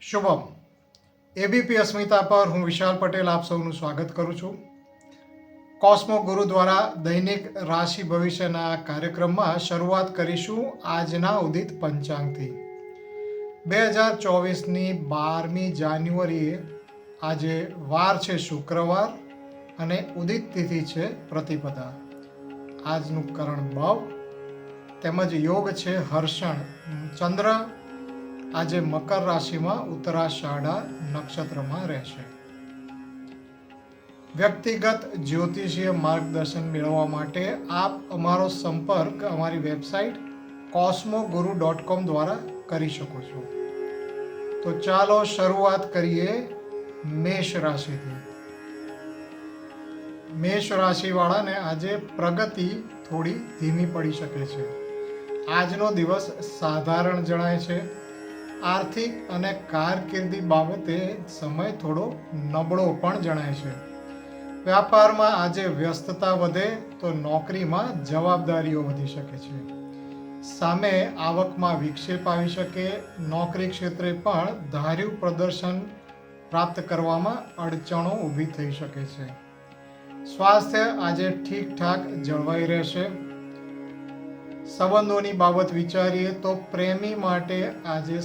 Shubham. ABP અસ્મિતા પર હું વિશાલ પટેલ આપ સૌનું સ્વાગત કરું છું. કોસ્મો ગુરુ દ્વારા દૈનિક રાશિ ભવિષ્યના કાર્યક્રમમાં શરૂઆત કરીશું આજના ઉદિત પંચાંગથી. 2024ની 12મી જાન્યુઆરીએ આજે વાર છે શુક્રવાર અને ઉદિત તિથિ છે પ્રતિપદા. આજનું કરણ ભવ તેમજ યોગ છે હર્ષણ. ચંદ્ર આજે મકર રાશિમાં ઉત્તરાષાઢા નક્ષત્રમાં રહેશે. વ્યક્તિગત જ્યોતિષીય માર્ગદર્શન મેળવવા માટે આપ અમારો સંપર્ક અમારી વેબસાઇટ cosmoguru.com દ્વારા કરી શકો છો. તો ચાલો શરૂઆત કરીએ મેષ રાશિથી. મેષ રાશિવાળાને આજે પ્રગતિ થોડી ધીમી પડી શકે છે. આજનો દિવસ સાધારણ જણાય છે. આર્થિક અને કારકિર્દી બાબતે સમય થોડો નબળો પણ જણાય છે. વ્યાપારમાં આજે વ્યસ્તતા વધે તો નોકરીમાં જવાબદારીઓ વધી શકે છે. સામે આવકમાં વિક્ષેપ આવી શકે. નોકરી ક્ષેત્રે પણ ધાર્યું પ્રદર્શન પ્રાપ્ત કરવામાં અડચણો ઊભી થઈ શકે છે. સ્વાસ્થ્ય આજે ઠીકઠાક જળવાઈ રહેશે. સંબંધોની બાબત વિચારીએ તો પ્રેમી માટે આજે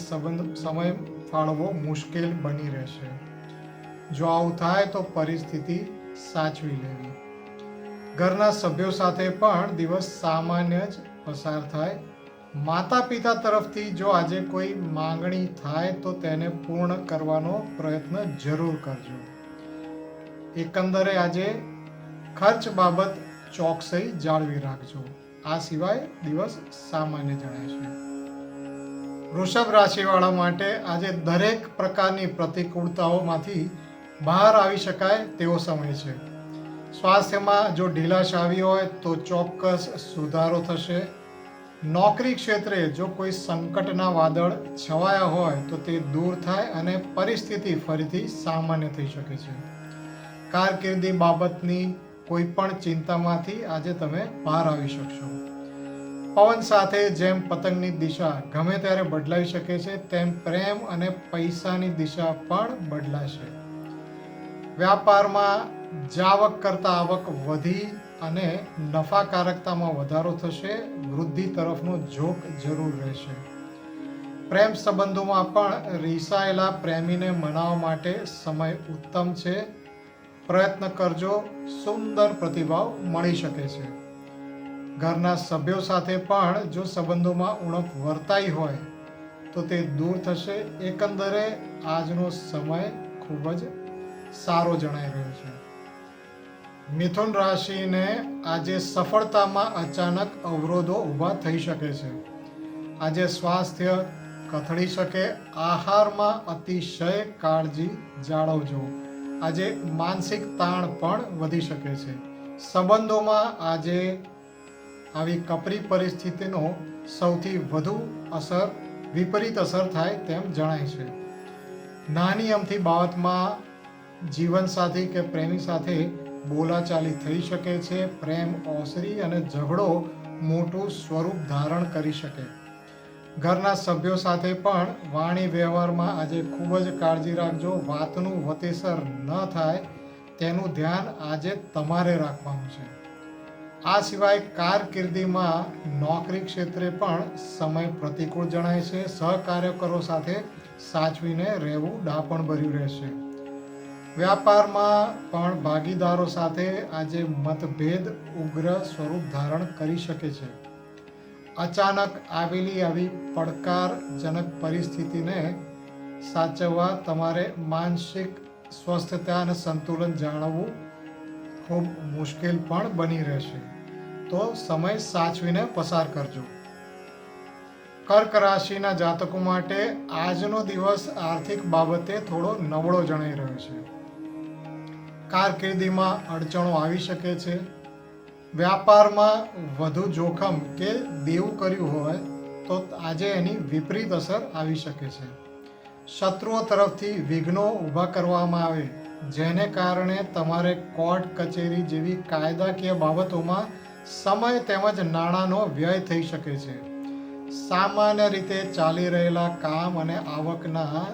સમય ફાળવો મુશ્કેલ બની રહેશે. જો આવું થાય તો પરિસ્થિતિ સાચવી લેવી. ઘરના સભ્યો સાથે પણ દિવસ સામાન્ય જ પસાર થાય. માતા પિતા તરફથી જો આજે કોઈ માંગણી થાય તો તેને પૂર્ણ કરવાનો પ્રયત્ન જરૂર કરજો. એકંદરે આજે ખર્ચ બાબત ચોકસાઈ જાળવી રાખજો. આ સિવાય દિવસ સામાન્ય જણાય છે. વૃષભ રાશિવાળા માટે આજે દરેક પ્રકારની પ્રતિકૂળતાઓમાંથી બહાર આવી શકાય તેવો સમય છે. સ્વાસ્થ્યમાં જો ઢીલાશ આવી હોય તો ચોક્કસ સુધારો થશે. નોકરી ક્ષેત્રે જો કોઈ સંકટના વાદળ છવાયા હોય તો તે દૂર થાય અને પરિસ્થિતિ ફરીથી સામાન્ય થઈ શકે છે. કારકિર્દી બાબતની કોઈ પણ ચિંતામાંથી આજે તમે બહાર આવી શકશો. પવન સાથે જેમ પતંગની દિશા ગમે ત્યારે બદલાઈ શકે છે તેમ પ્રેમ અને પૈસાની દિશા પણ બદલાશે. વ્યાપારમાં જાવક કરતાં આવક વધી અને નફાકારકતામાં વધારો થશે. વૃદ્ધિ તરફનો ઝોક જરૂર રહેશે. પ્રેમ સંબંધોમાં પણ રીસાયેલા પ્રેમીને મનાવવા માટે સમય ઉત્તમ છે. પ્રયત્ન કરજો, સુંદર પ્રતિભાવ મળી શકે છે. ઘરના સભ્યો સાથે પણ જો સંબંધોમાં ઉણપ વર્તાઈ હોય તો તે દૂર થશે. એકંદરે આજનો સમય ખૂબ જ સારો જણાઈ રહ્યો છે. મિથુન રાશિને આજે સફળતામાં અચાનક અવરોધો ઊભા થઈ શકે છે. આજે સ્વાસ્થ્ય કથળી શકે. આહારમાં અતિશય કાળજી જાળવજો. આજે માનસિક તાણ પણ વધી શકે છે. સંબંધોમાં આજે આવી કપરી પરિસ્થિતિનો સૌથી વધુ વિપરીત અસર થાય તેમ જણાય છે. નાની અમથી બાબતમાં જીવનસાથી કે પ્રેમી સાથે બોલાચાલી થઈ શકે છે. પ્રેમ ઓસરી અને ઝઘડો મોટું સ્વરૂપ ધારણ કરી શકે. ઘરના સભ્યો સાથે પણ વાણી વ્યવહારમાં આજે ખૂબ જ કાળજી રાખજો. વાતનું વતેસર ન થાય તેનું ધ્યાન આજે તમારે રાખવાનું છે. આ સિવાય કારકિર્દીમાં નોકરી ક્ષેત્રે પણ સમય પ્રતિકૂળ જણાય છે. સહકાર્યકરો સાથે સાચવીને રહેવું ડાપણભર્યું રહેશે. વ્યાપારમાં પણ ભાગીદારો સાથે આજે મતભેદ ઉગ્ર સ્વરૂપ ધારણ કરી શકે છે. અચાનક આવેલી આવી પડકારજનક પરિસ્થિતિને સાચવવા તમારે માનસિક સ્વસ્થતા અને સંતુલન જાળવવું ખૂબ મુશ્કેલ પણ બની રહેશે. તો સમય સાચવીને પસાર કરજો. કર્ક રાશિના જાતકો માટે આજનો દિવસ આર્થિક બાબતે થોડો નબળો જણાઈ રહ્યો છે. કારકિર્દીમાં અડચણો આવી શકે છે. વ્યાપારમાં વધુ જોખમ કે દેવું કર્યું હોય તો આજે એની વિપરીત અસર આવી શકે છે. શત્રુઓ તરફથી વિઘ્નો ઊભા કરવામાં આવે જેને કારણે તમારે કોર્ટ કચેરી જેવી કાયદાકીય બાબતોમાં સમય તેમજ નાણાંનો વ્યય થઈ શકે છે. સામાન્ય રીતે ચાલી રહેલા કામ અને આવકના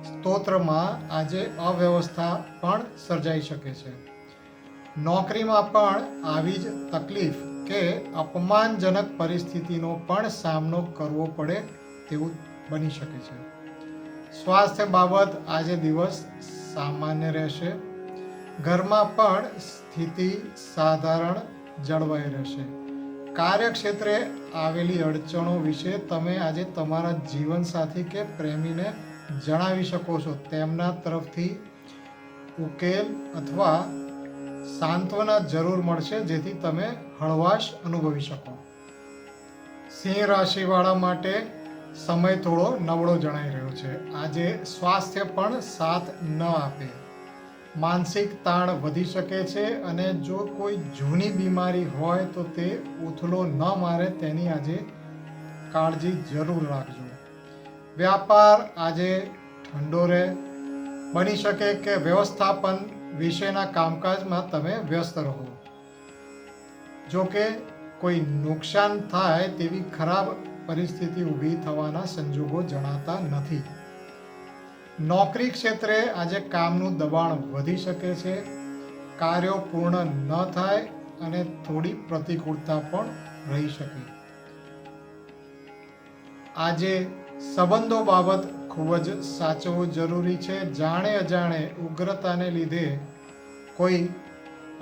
સ્તોત્રમાં આજે અવ્યવસ્થા પણ સર્જાઈ શકે છે. નોકરીમાં પણ આવી જ તકલીફ કે અપમાનજનક પરિસ્થિતિનો પણ સામનો કરવો પડે તેવું બની શકે છે. સ્વાસ્થ્ય બાબત આજે દિવસ સામાન્ય રહેશે. ઘરમાં પણ સ્થિતિ સાધારણ જળવાઈ રહેશે. કાર્યક્ષેત્રે આવેલી અડચણો વિશે તમે આજે તમારા જીવનસાથી કે પ્રેમીને જણાવી શકો છો. તેમના તરફથી ઉકેલ અથવા સાંત્વના જરૂર મળશે, જેથી તમે હળવાશ અનુભવી શકો. સિંહ રાશિવાળા માટે સમય થોડો નબળો જણાઈ રહ્યો છે. આજે સ્વાસ્થ્ય પણ સાથ ન આપે. માનસિક તાણ વધી શકે છે અને જો કોઈ જૂની બીમારી હોય તો તે ઉથલો ન મારે તેની આજે કાળજી જરૂર રાખજો. વ્યાપાર આજે ઠંડો રહે. બની શકે કે વ્યવસ્થાપન વિશેના કામકાજમાં તમે વ્યસ્ત રહો. જો કે કોઈ નુકસાન થાય તેવી ખરાબ પરિસ્થિતિ ઊભી થવાના સંજોગો જણાતા નથી. નોકરી ક્ષેત્રે આજે કામનું દબાણ વધી શકે છે. કાર્યો પૂર્ણ ન થાય અને થોડી પ્રતિકૂળતા પણ રહી શકે. આજે સંબંધો બાબત ખૂબ જ સાચવવું જરૂરી છે. જાણે અજાણે ઉગ્રતાને લીધે કોઈ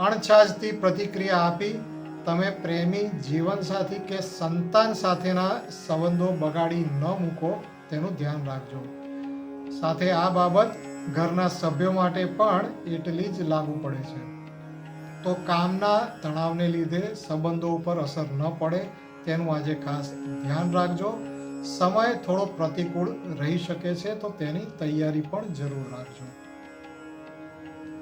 અણછાજતી પ્રતિક્રિયા આપી તમે પ્રેમી, જીવનસાથી કે સંતાન સાથેના સંબંધો બગાડી ન મૂકો તેનું ધ્યાન રાખજો. સાથે આ બાબત ઘરના સભ્યો માટે પણ એટલી જ લાગુ પડે છે. તો કામના તણાવને લીધે સંબંધો ઉપર અસર ન પડે તેનું આજે ખાસ ધ્યાન રાખજો. સમય થોડો પ્રતિકૂળ રહી શકે છે, તો તેની તૈયારી પણ જરૂર રાખજો.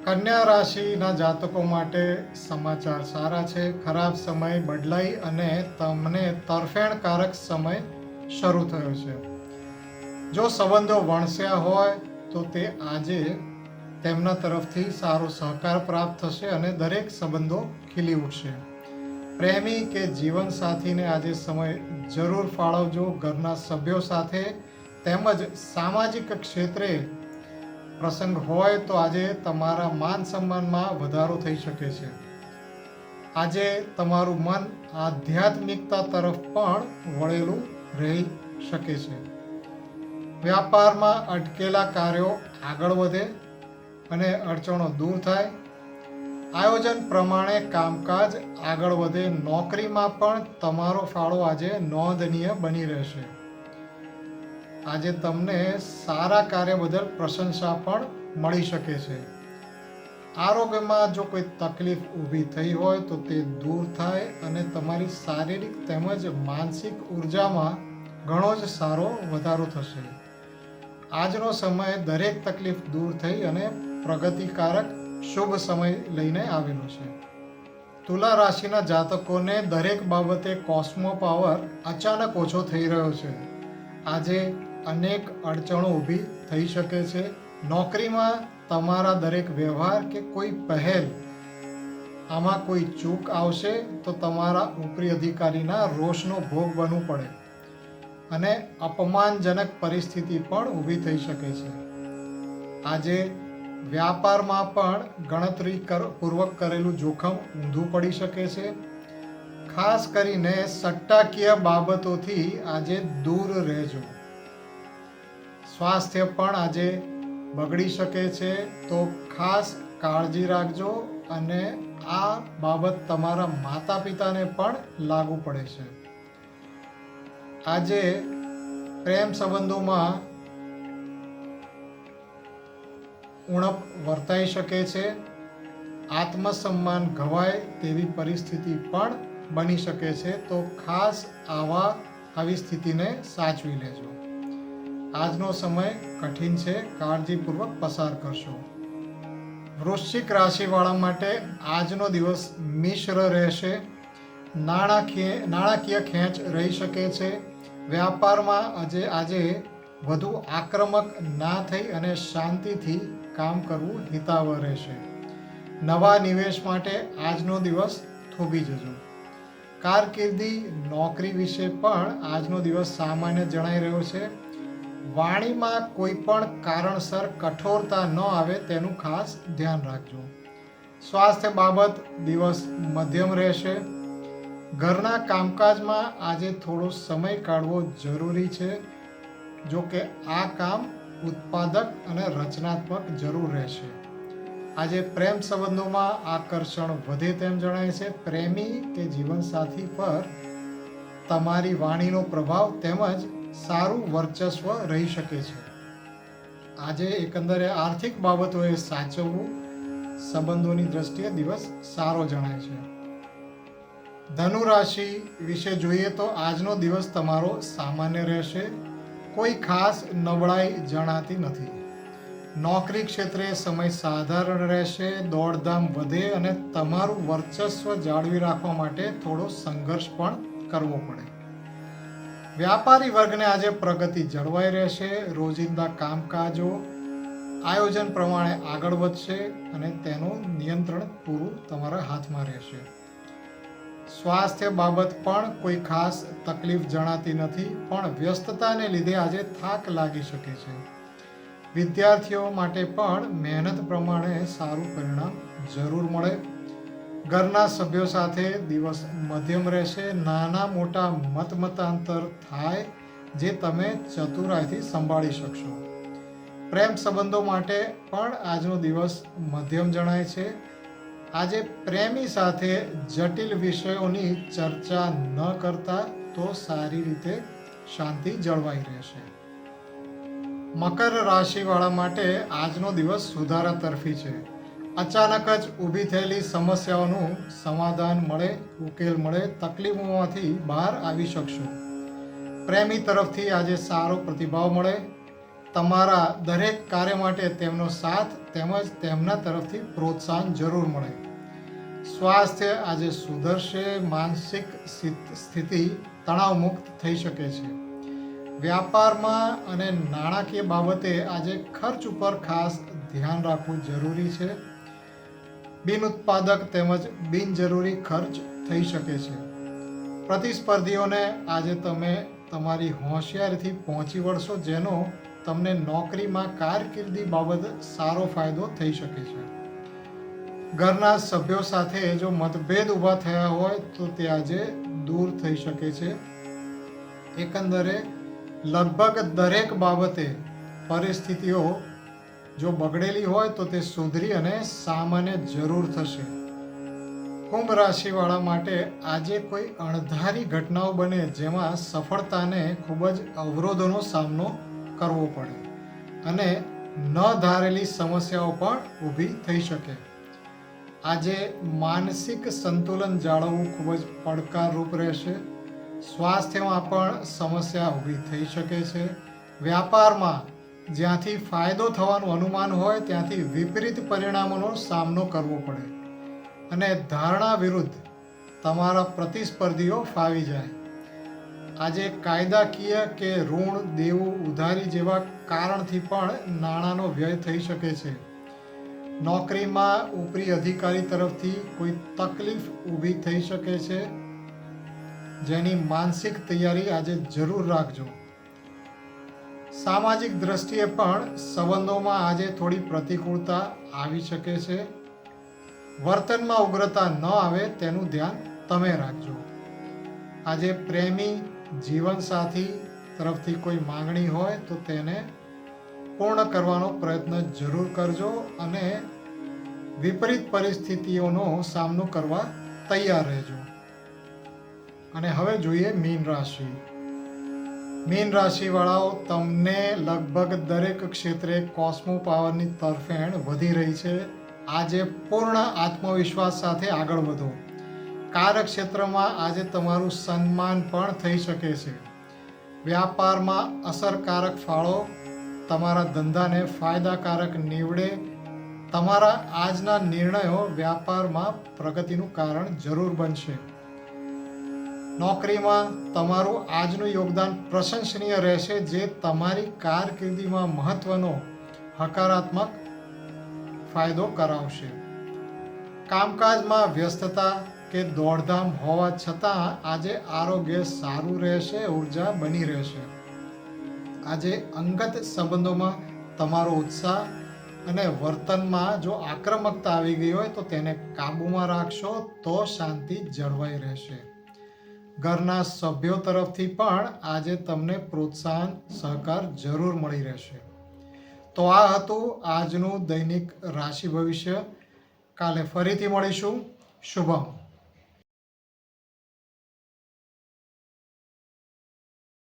કન્યા રાશિના જાતકો માટે સમાચાર સારા છે. ખરાબ સમય બદલાઈ અને તમને તરફેણકારક સમય શરૂ થયો છે. જો સંબંધો વણસ્યા હોય તો તે આજે તેમના તરફથી સારો સહકાર પ્રાપ્ત થશે અને દરેક સંબંધો ખીલી ઉઠશે. પ્રેમી કે જીવનસાથીને આજે સમય જરૂર ફાળવજો. ઘરના સભ્યો સાથે તેમજ સામાજિક ક્ષેત્રે પ્રસંગ હોય તો આજે તમારા માન સન્માનમાં વધારો થઈ શકે છે. આજે તમારું મન આધ્યાત્મિકતા તરફ પણ વળેલું રહી શકે છે. વ્યાપારમાં અટકેલા કાર્યો આગળ વધે અને અડચણો દૂર થાય. આયોજન પ્રમાણે કામકાજ આગળ વધે. નોકરીમાં પણ તમારો ફાળો આજે નોંધનીય બની રહેશે. આજે તમને સારા કાર્ય બદલ પ્રશંસા પણ મળી શકે છે. આરોગ્યમાં જો કોઈ તકલીફ ઊભી થઈ હોય તો તે દૂર થાય અને તમારી શારીરિક તેમજ માનસિક ઉર્જામાં ઘણો જ સારો વધારો થશે. આજનો સમય દરેક તકલીફ દૂર થઈ અને પ્રગતિકારક શુભ સમય લઈને આવેલો છે. તુલા રાશિના જાતકોને દરેક બાબતે કોસ્મો પાવર અચાનક ઓછો થઈ રહ્યો છે. આજે અનેક અડચણો ઊભી થઈ શકે છે. નોકરીમાં તમારા દરેક વ્યવહાર કે કોઈ પહેલ આમાં કોઈ ચૂક આવશે તો તમારા ઉપરી અધિકારીના રોષનો ભોગ બનવું પડે અને અપમાનજનક પરિસ્થિતિ પણ ઊભી થઈ શકે છે. આજે વ્યાપારમાં પણ ગણતરી પૂર્વક કરેલું જોખમ ઊંધું પડી શકે છે. ખાસ કરીને સટ્ટાકીય બાબતોથી આજે દૂર રહેજો. સ્વાસ્થ્ય પણ આજે બગડી શકે છે, તો ખાસ કાળજી રાખજો અને આ બાબત તમારા માતા પિતાને પણ લાગુ પડે છે. આજે પ્રેમ સંબંધોમાં ઉણપ વર્તાઈ શકે છે. આત્મસન્માન ઘવાય તેવી પરિસ્થિતિ પણ બની શકે છે, તો ખાસ આવી સ્થિતિને સાચવી લેજો. આજનો સમય કઠિન છે, કાળજીપૂર્વક પસાર કરશો. વૃશ્ચિક રાશિવાળા માટે આજનો દિવસ મિશ્ર રહેશે. નાણાકીય ખેંચ રહી શકે છે. વ્યાપારમાં આજે વધુ આક્રમક ના થઈ અને શાંતિથી કામ કરવું હિતાવહ રહેશે. નવા નિવેશ માટે આજનો દિવસ થોભી જજો. કારકિર્દી, નોકરી વિશે પણ આજનો દિવસ સામાન્ય જણાઈ રહ્યો છે. વાણીમાં કોઈ પણ કારણસર કઠોરતા ન આવે તેનું ખાસ ધ્યાન રાખજો. સ્વાસ્થ્ય બાબત દિવસ મધ્યમ રહેશે. ઘરના કામકાજમાં આજે થોડો સમય કાઢવો જરૂરી છે. જો કે આ કામ ઉત્પાદક અને રચનાત્મક જરૂર રહેશે. આજે પ્રેમ સંબંધોમાં આકર્ષણ વધે તેમ જણાય છે. પ્રેમી કે જીવનસાથી પર તમારી વાણીનો પ્રભાવ તેમજ સારું વર્ચસ્વ રહી શકે છે. આજે એકંદરે આર્થિક બાબતોએ સાચવવું સંબંધોની દ્રષ્ટિએ દિવસ સારો જણાય છે. ધનુ રાશિ વિશે જોઈએ તો આજનો દિવસ તમારો સામાન્ય રહેશે. કોઈ ખાસ નબળાઈ જણાતી નથી. નોકરી ક્ષેત્રે સમય સાધારણ રહેશે. દોડધામ વધે અને તમારું વર્ચસ્વ જાળવી રાખવા માટે થોડો સંઘર્ષ પણ કરવો પડે. વ્યાપારી વર્ગને આજે પ્રગતિ જળવાઈ રહેશે. રોજિંદા કામકાજો આયોજન પ્રમાણે આગળ વધશે અને તેનું નિયંત્રણ પૂરું તમારા હાથમાં રહેશે. સ્વાસ્થ્ય બાબત પણ કોઈ ખાસ તકલીફ જણાતી નથી, પણ વ્યસ્તતાને લીધે આજે થાક લાગી શકે છે. વિદ્યાર્થીઓ માટે પણ મહેનત પ્રમાણે સારું પરિણામ જરૂર મળે. ઘરના સભ્યો સાથે દિવસ મધ્યમ રહેશે. નાના મોટા મતાંતર થાય જે તમે ચતુરાઈથી સંભાળી શકશો. પ્રેમ સંબંધો માટે પણ આજનો દિવસ મધ્યમ જણાય છે. આજે પ્રેમી સાથે જટિલ વિષયોની ચર્ચા ન કરતા તો સારી રીતે શાંતિ જળવાઈ રહેશે. મકર રાશિવાળા માટે આજનો દિવસ સુધારા તરફી છે. અચાનક જ ઊભી થયેલી સમસ્યાઓનું સમાધાન મળે, ઉકેલ મળે. તકલીફોમાંથી બહાર આવી શકશો. પ્રેમી તરફથી આજે સારો પ્રતિભાવ મળે. તમારા દરેક કાર્ય માટે તેમનો સાથ તેમજ તેમના તરફથી પ્રોત્સાહન જરૂર મળે. સ્વાસ્થ્ય આજે સુધરશે. માનસિક સ્થિતિ તણાવમુક્ત થઈ શકે છે. વ્યાપારમાં અને નાણાકીય બાબતે આજે ખર્ચ ઉપર ખાસ ધ્યાન રાખવું જરૂરી છે. બિનઉત્પાદક તેમજ બિનજરૂરી ખર્ચ થઈ શકે છે. પ્રતિસ્પર્ધીઓને આજે તમે તમારી હોશિયારીથી પહોંચી વળશો, જેનો તમને નોકરીમાં કારકિર્દી બાબત સારો ફાયદો થઈ શકે છે. ઘરના સભ્યો સાથે જો મતભેદ ઊભા થયા હોય તો તે આજે દૂર થઈ શકે છે. એકંદરે લગભગ દરેક બાબતે પરિસ્થિતિઓ જો બગડેલી હોય તો તે સુધરી અને સામાન્ય જરૂર થશે. કુંભ રાશિવાળા માટે આજે કોઈ અણધારી ઘટનાઓ બને જેમાં સફળતાને ખૂબ જ અવરોધોનો સામનો કરવો પડે અને ન ધારેલી સમસ્યાઓ પણ ઊભી થઈ શકે. આજે માનસિક સંતુલન જાળવવું ખૂબ જ પડકારરૂપ રહેશે. સ્વાસ્થ્યમાં પણ સમસ્યા ઊભી થઈ શકે છે. વ્યાપારમાં જ્યાંથી ફાયદો થવાનું અનુમાન હોય ત્યાંથી વિપરીત પરિણામોનો સામનો કરવો પડે અને ધારણા વિરુદ્ધ તમારા પ્રતિસ્પર્ધીઓ ફાવી જાય. આજે કાયદાકીય કે ઋણ, દેવું, ઉધારી જેવા કારણથી પણ નાણાંનો વ્યય થઈ શકે છે. નોકરીમાં ઉપરી અધિકારી તરફથી કોઈ તકલીફ ઊભી થઈ શકે છે, જેની માનસિક તૈયારી આજે જરૂર રાખજો. સામાજિક દ્રષ્ટિએ પણ સંબંધોમાં આજે થોડી પ્રતિકૂળતા આવી શકે છે. વર્તનમાં ઉગ્રતા ન આવે તેનું ધ્યાન તમે રાખજો. આજે પ્રેમી જીવનસાથી તરફથી કોઈ માંગણી હોય તો તેને પૂર્ણ કરવાનો પ્રયત્ન જરૂર કરજો અને વિપરીત પરિસ્થિતિઓનો સામનો કરવા તૈયાર રહેજો. અને હવે જોઈએ મીન રાશિ. મીન રાશિવાળાઓ, તમને લગભગ દરેક ક્ષેત્રે કોસ્મો પાવરની તરફેણ વધી રહી છે. આજે પૂર્ણ આત્મવિશ્વાસ સાથે આગળ વધો. કાર્યક્ષેત્રમાં આજે તમારું સન્માન પણ થઈ શકે છે. વ્યાપારમાં અસરકારક ફાળો તમારા ધંધાને ફાયદાકારક નીવડે. તમારા આજના નિર્ણયો વ્યાપારમાં પ્રગતિનું કારણ જરૂર બનશે. નોકરીમાં તમારું આજનું યોગદાન પ્રશંસનીય રહેશે, જે તમારી કારકિર્દીમાં મહત્વનો હકારાત્મક ફાયદો કરાવશે. કામકાજમાં વ્યસ્તતા કે દોડધામ હોવા છતાં આજે આરોગ્ય સારું રહેશે, ઉર્જા બની રહેશે. આજે અંગત સંબંધોમાં તમારો ઉત્સાહ અને વર્તનમાં જો આક્રમકતા આવી ગઈ હોય તો તેને કાબૂમાં રાખશો તો શાંતિ જળવાઈ રહેશે. ઘરના સભ્યો તરફથી પણ આજે તમને પ્રોત્સાહન સહકાર જરૂર મળી રહેશે. તો આ હતું આજનું દૈનિક રાશિ ભવિષ્ય. કાલે ફરીથી મળીશું. શુભમ.